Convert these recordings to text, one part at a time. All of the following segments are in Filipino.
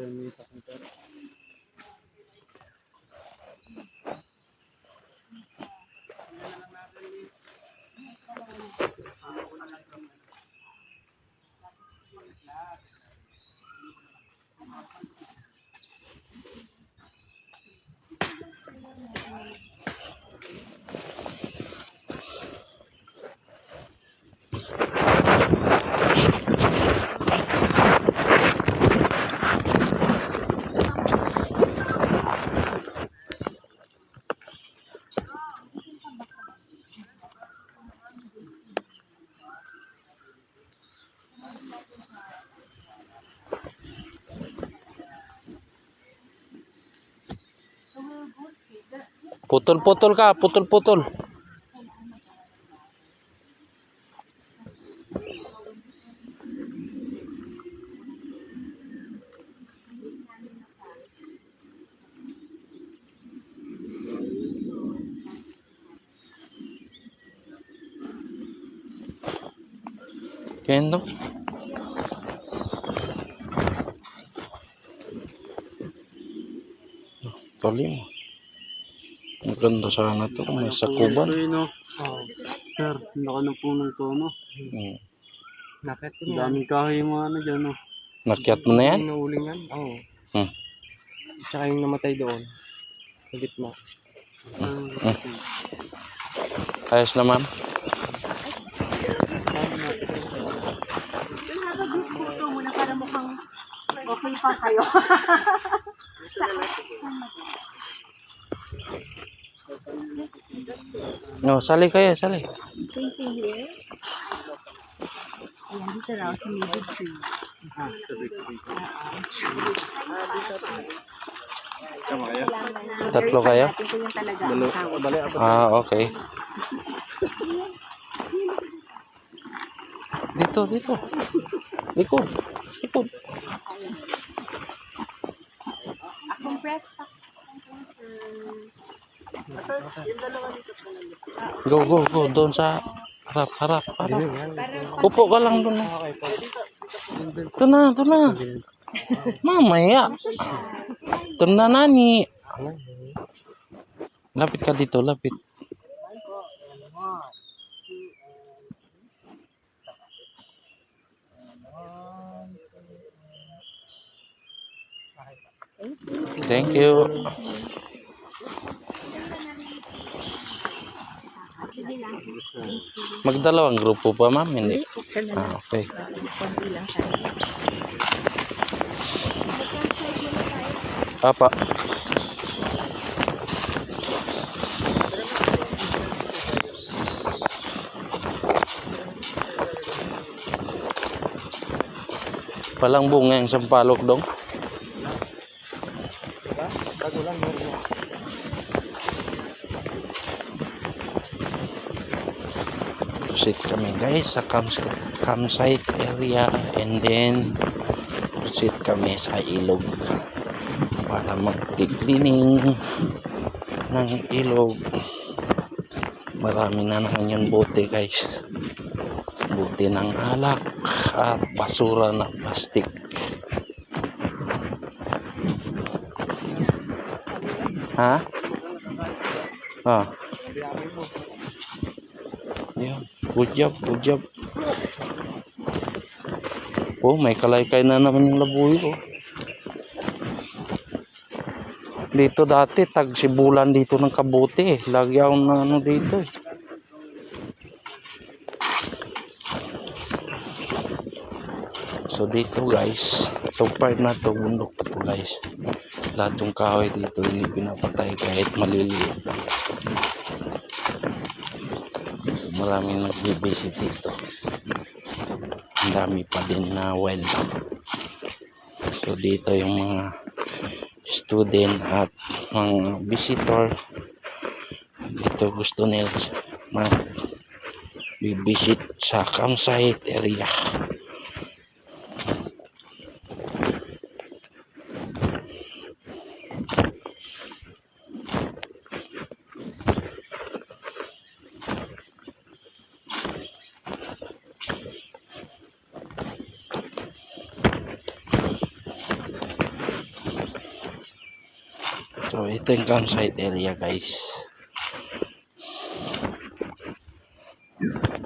permita kung pero. Putol-putol ka, putol-putol. Kendo. Tuloy mo. Ang ganda sana to kung may sakuban. Oh, sir, laki ng puno ito, no? Nakit ko Ang na yan. daming kahoy yung mga ano dyan, no? Nakyat mo na yan? Inuuling yan? Oo. Tsaka yung namatay doon. Sa gitna. Ayos na, ma'am. Yung habang photo muna para mukhang okay pa kayo. No, sali kayo, sali. Facing here. Ayan, dito raw sa middle tree. Sa big tree. Tatlo kayo? Ito yung talaga ang tawag. Ah, okay. Dito, dito. Likod. Likod. Akong press pa. Go, go, go. Doon sa harap, harap, harap. Upo ka lang doon. Ito na, ito na. Mamaya. Ito na, nani. Lapit ka dito, lapit. Thank you. Magdalawang grupo pa, ma'am? Hindi. Ah, okay. Konti lang siya. Papa. Palang bunga yung sampalok dong. Bago lang yun. Proceed kami guys sa campsite area and then proceed kami sa ilog para mag-cleaning ng ilog. Marami na naman yung bote guys, bote ng alak at basura na plastic. Ha? Ah. Yan. Good job, good job. Oh, may kalaykay na naman yung labuyo. Oh. Dito dati, tag-sibulan dito ng kabuti eh. Lagi akong na ano dito eh. So dito guys, itong part na to, bundok pa to guys. Lahat yung kahoy dito, hindi pinapatay kahit maliliit. So maraming nag-visit dito. Ang dami pa din na wild. So dito yung mga student at mga visitor. Dito gusto nila mag-visit sa campsite area. ito yung campsite area guys.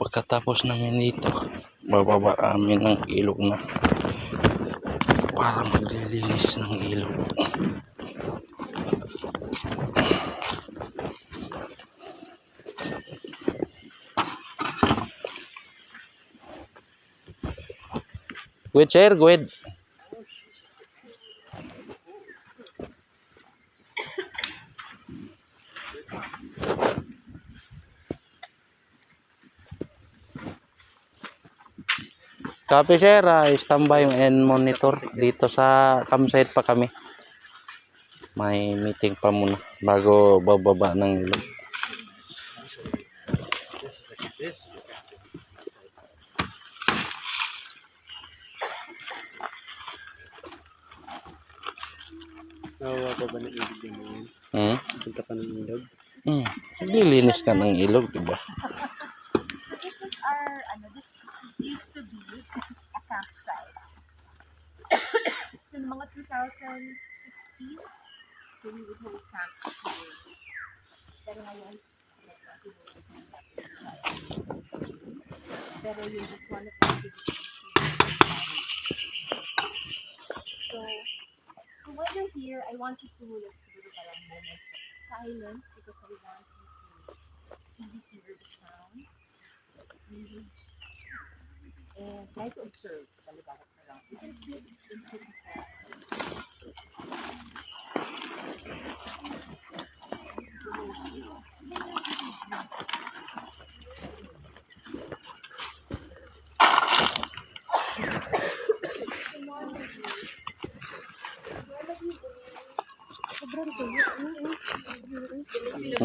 Pagkatapos namin dito, bababa amin ng ilog na para maglilinis ng ilog. Gwed sir, gwed. Copy sir, standby yung end monitor dito sa campsite pa kami. May meeting pa muna bago bababa ng ilog. Nawawa pa ba ng ilog din ngayon? Punta pa ng ilog? Naglilinis ka ng ilog, diba? This is our, this used to be a campsite. So, mga 2016, so we would hold camp here. Pero ngayon, pero yun is one of the activities. So when you're here, I want you to like siguro parang moments of silence because I want you to really hear the sound, really, and try to observe talaga what's around. You can sit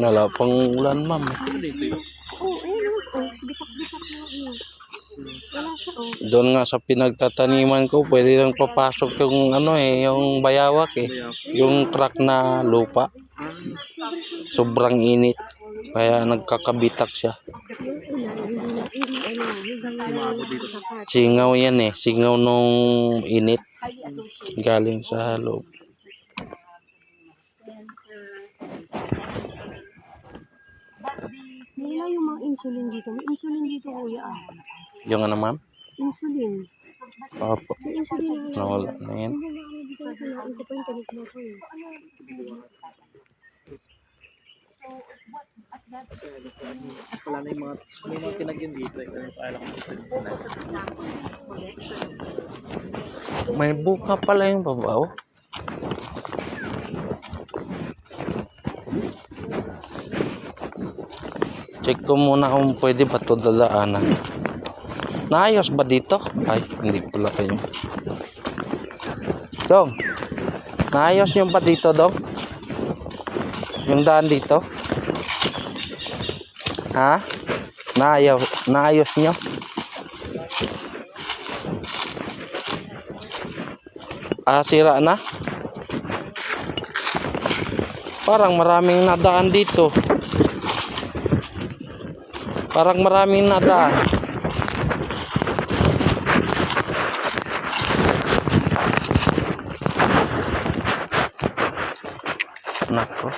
Wala pang ulan ma'am. Doon nga sa pinagtataniman ko, pwede lang papasok yung yung bayawak yung crack na lupa. Sobrang init. Kaya nagkakabitak siya. Singaw yan singaw nung init. Galing sa loob. Nila yung mga insulin dito. May insulin dito, kuya. Yung ano ma'am? Insulin. Opo. May insulin na Nawala na yan. Wala na yung mga pinagyan dito. May buka pala yung babaw. Check ko muna kung pwede ba ito dadaanan. Naayos ba dito? Ay, hindi pala kayo. Dong, naayos nyo ba dito, Dong? Yung daan dito? Ha? Naayos nyo? Sira na? Parang maraming nadaan dito. Parang maraming nadaan. Nako.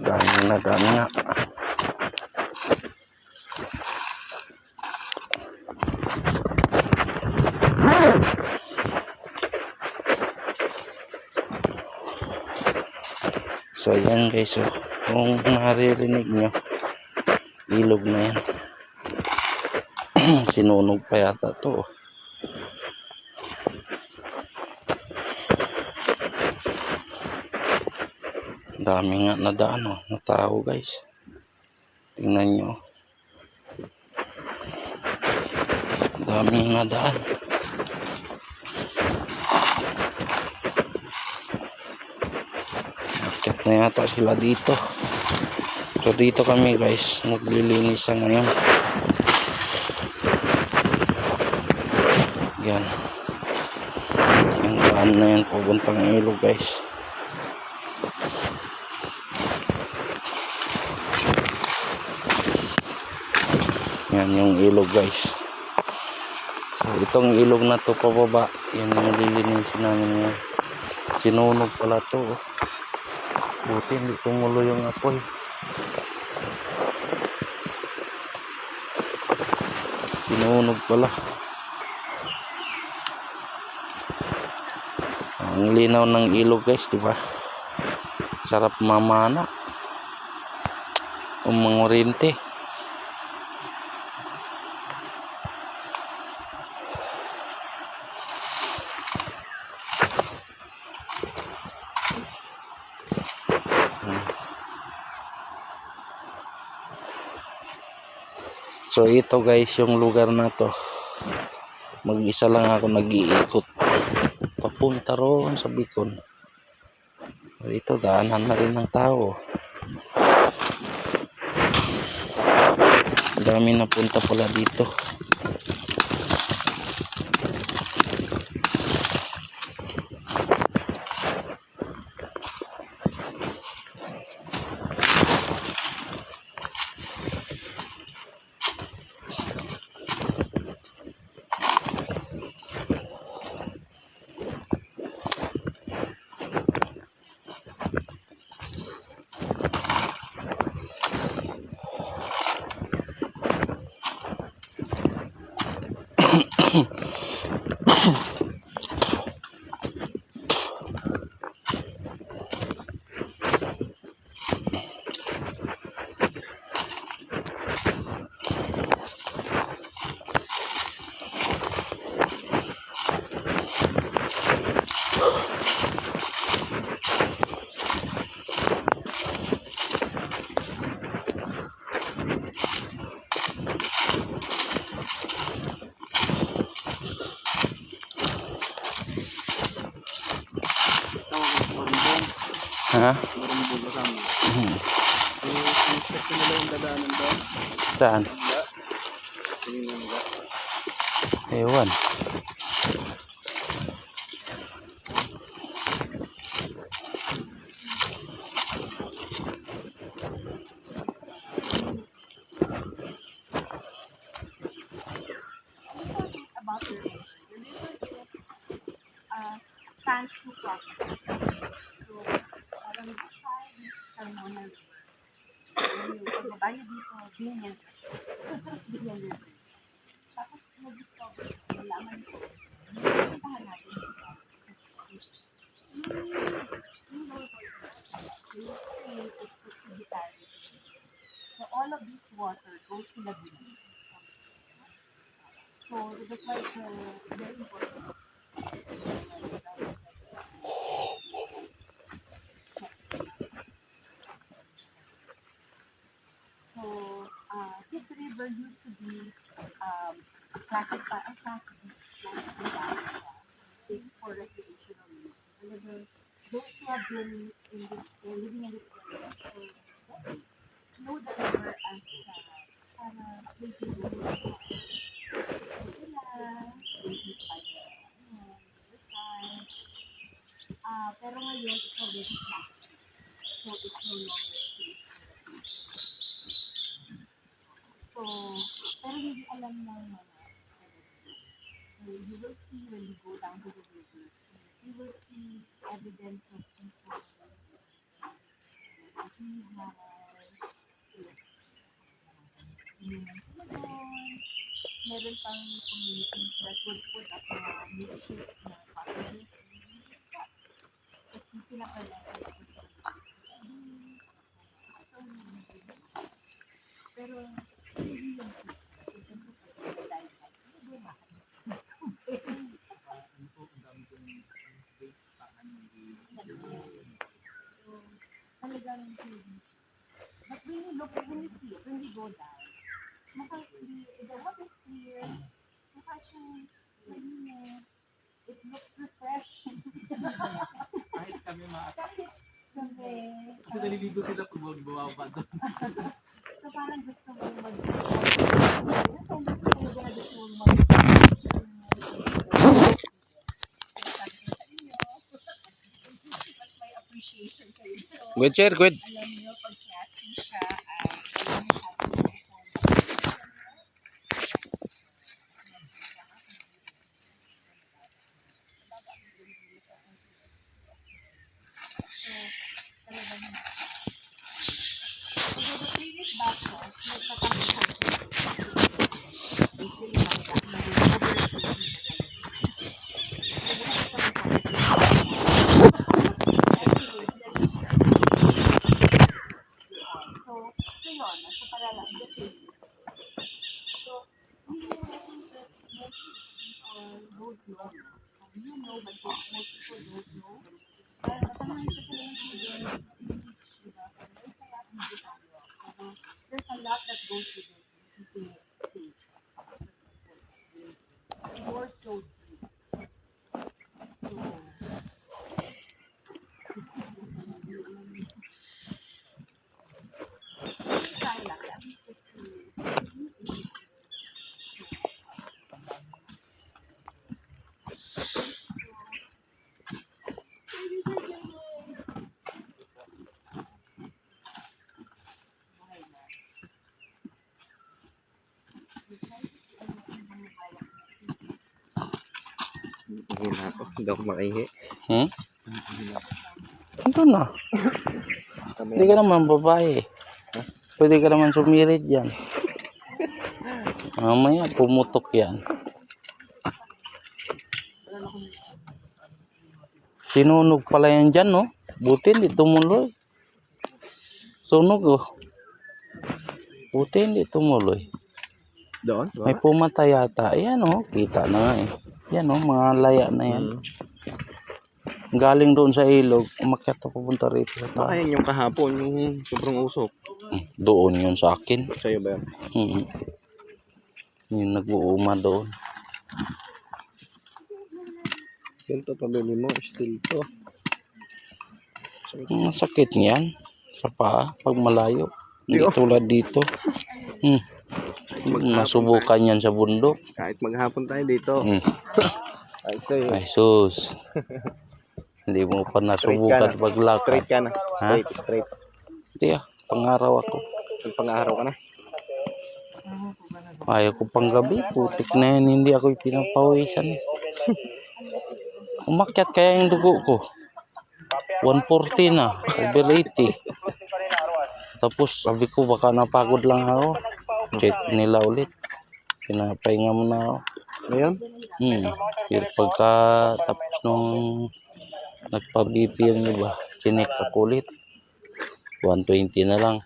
Daming nadaan nga. So yan guys, kung naririnig nyo, ilog na yan. Sinunog pa yata to. Dami nga nadaan na tao guys. Tingnan nyo. Dami nadaan. Akit na yata sila dito. So dito kami guys, maglilinis ngayon. Yan. Yung daan na yan, pupuntang ilog guys. Yan yung ilog guys. So itong ilog na to pababa, yan yung nililinisin namin ngayon. Sinunog pala to. Buti hindi tumulo yung apoy. Sinunog pala. Ang linaw ng ilog guys, di ba? Sarap mamana. Umangurinte. So ito guys yung lugar na to. Mag-isa lang ako nag-iikot papunta roon sa Bicol. Ito daanan na rin ng tao. Dami na punta pala dito. Ha? Marumbol kasama. Hmm. Inspect ko nila yung dadaanan doon. Saan? Tingin mo nga. Ewan. About the river. The river is spans two provinces. So, parang side is Carmona River. Yung pagbaba niyo dito, Binyan. Binyan River. Tapos, nag-discover ko, nalaman ko, puntahan natin dito. Yung lower part, it's a tributary. So, all of this water goes to Laguna. So, that's why it's very important. So, this river used to be classified as is for recreational use. However, those who have been in this living in this area know the river as place to go sila, places by the riverside. Pero ngayon, it's already plastic. So, it's no longer safe. So, pero hindi alam ng mga so you will see when you go down to the river, you will see evidence of people inuman sila doon. Meron pang communities that would put up mga makeshift na cottages. Kasi pinapala pero hindi yung talagang but when you look, when you see it, when you go down, mukhang clear, the water is clear, mukha siyang malinis, it looks refreshing. Kahit kami Kahit kami, kasi naliligo sila pag bumawa doon. so parang gusto mo may appreciation kayo. Good share, good. Alam niyo, pag classy siya, the previous batches, nagpapakita so yun, so para lang, the same. So, we know that most people don't know. You know, but most people don't know. Parang ito sila ng students, diba? There's a lot that goes with it. Keeping it safe. More so safe. So, try lang. At least just to Hina ako. Hindi ako makaihi. Hmm? Ito na. Hindi ka naman babae. Pwede ka naman sumirid yan. Mamaya pumutok yan. Sinunog pala yan dyan, no? Buti hindi tumuloy. Sunog, oh. Buti hindi tumuloy. Doon? May pumatay yata. Ayan, oh. Kita na nga, eh. Yan, oh. Mga laya na yan. Galing doon sa ilog. Umakyat ako punta rito sa Baka taas. yan yung kahapon, yung sobrang usok. Doon yun sa akin. Sa'yo ba yan? Yung nag-uuma doon. Ganito pabili mo, still to. Masakit niyan sa paa pag malayo. Hindi Yo. tulad dito. Nasubukan yan sa bundok. Kahit maghapon tayo dito. Ay, sa'yo. Ay sus. Hindi mo pa nasubukan paglakad. Straight ka na. Ha? Straight. Hindi pangaraw ako. Ang pang-araw ka na. Ayaw ko pang gabi. Putik na yan. Hindi ako pinapawisan. Umakyat kaya yung dugo ko. 140 na. Over 80. Tapos sabi ko baka napagod lang ako. Check nila ulit. Pinapahinga mo na ako. Ngayon? Pero pagka tapos nung nagpa-BP yung iba, chinek ako ulit. 120 na lang.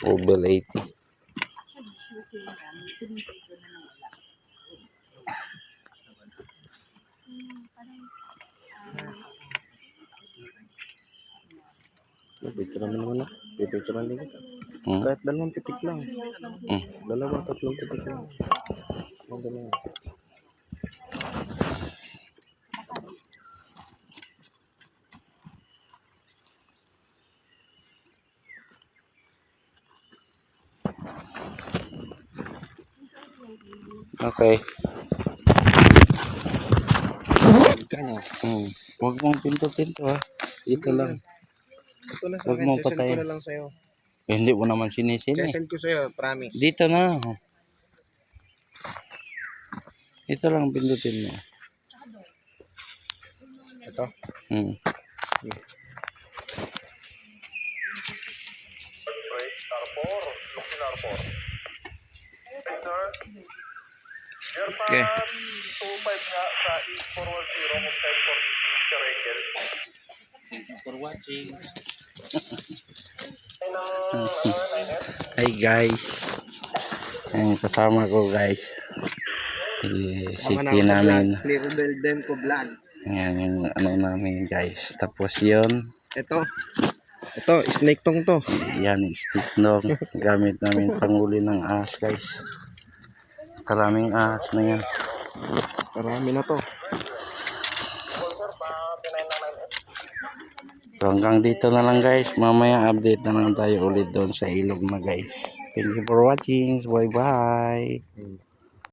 Over 80. Picture naman na. Picture naman din. Kahit 2 pitik lang. 2-3 pitik lang. Okay. Kanya. Huwag mong pintutin to, ha. Ito lang. Ito na sa Huwag akin. mo Send patayin. ko na lang sa'yo. Hindi mo naman sinisin eh. Send ko sa'yo, promise. Dito na. Ito lang pindutin mo. Ito? Okay. For watching. Hi guys. Ang kasama ko guys. Safety namin. Little Dem ko vlog. Ayan yung ano namin guys. Tapos yun. Ito, snake tong to. Yan stick nong gamit namin panghuli ng ahas guys. Karaming ahas na yan. Marami na to. So hanggang dito na lang guys. Mamaya update na lang tayo ulit doon sa ilog na guys. Thank you for watching. Bye bye.